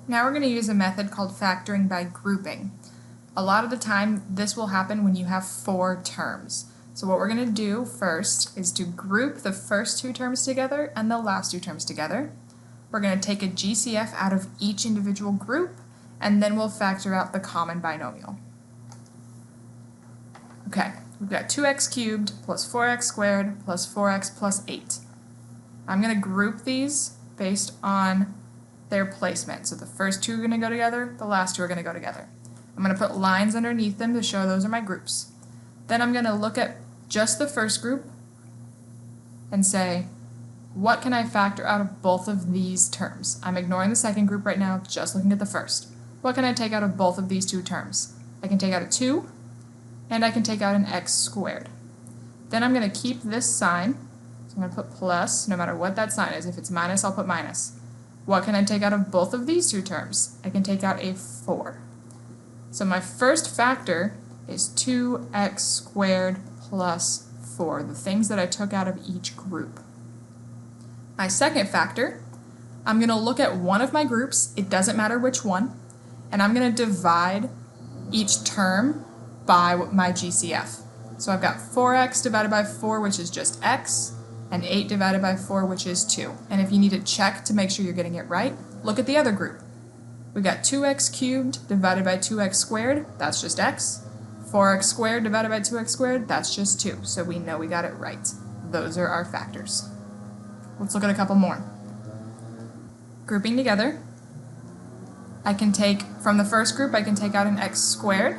Now we're going to use a method called factoring by grouping. A lot of the time this will happen when you have 4 terms. So what we're going to do first is to group the first 2 terms together and the last 2 terms together. We're going to take a GCF out of each individual group, and then we'll factor out the common binomial. Okay, we've got 2x cubed plus 4x squared plus 4x plus 8. I'm going to group these based on their placement. So the first 2 are going to go together, the last 2 are going to go together. I'm going to put lines underneath them to show those are my groups. Then I'm going to look at just the first group and say, what can I factor out of both of these terms? I'm ignoring the second group right now, just looking at the first. What can I take out of both of these 2 terms? I can take out a 2, and I can take out an x squared. Then I'm going to keep this sign, so I'm going to put plus, no matter what that sign is. If it's minus, I'll put minus. What can I take out of both of these 2 terms? I can take out a 4. So my first factor is 2x squared plus 4, the things that I took out of each group. My second factor, I'm going to look at one of my groups, it doesn't matter which one, and I'm going to divide each term by my GCF. So I've got 4x divided by 4, which is just x, and 8 divided by 4, which is 2. And if you need to check to make sure you're getting it right, look at the other group. We've got 2x cubed divided by 2x squared, that's just x. 4x squared divided by 2x squared, that's just 2. So we know we got it right. Those are our factors. Let's look at a couple more. Grouping together, I can take, from the first group, I can take out an x squared,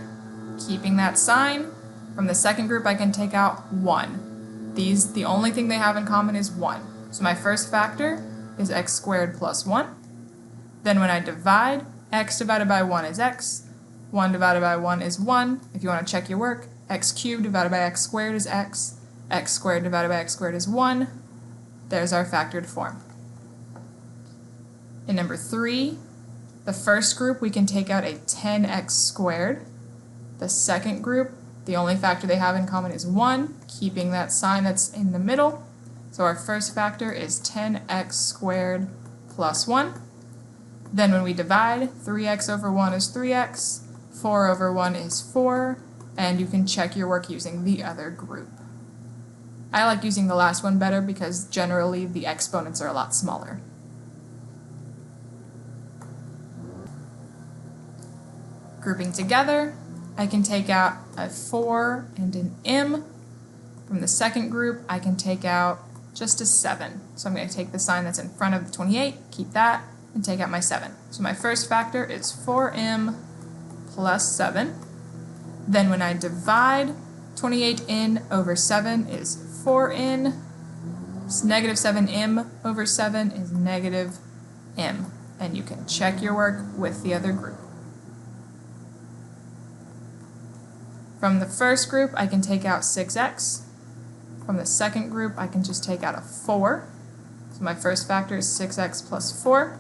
keeping that sign. From the second group, I can take out 1. These, the only thing they have in common is 1. So my first factor is x squared plus 1. Then when I divide, x divided by 1 is x. 1 divided by 1 is 1. If you want to check your work, x cubed divided by x squared is x. X squared divided by x squared is 1. There's our factored form. In number 3, the first group we can take out a 10x squared. The second group, the only factor they have in common is 1, keeping that sign that's in the middle. So our first factor is 10x squared plus 1. Then when we divide, 3x over 1 is 3x, 4 over 1 is 4, and you can check your work using the other group. I like using the last one better because generally the exponents are a lot smaller. Grouping together, I can take out a 4 and an m. From the second group, I can take out just a 7. So I'm going to take the sign that's in front of the 28, keep that, and take out my 7. So my first factor is 4m plus 7. Then when I divide, 28n over 7 is 4n. So negative 7m over 7 is negative m. And you can check your work with the other group. From the first group, I can take out 6x. From the second group, I can just take out a 4. So my first factor is 6x plus 4.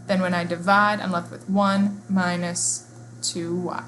Then when I divide, I'm left with 1 minus 2y.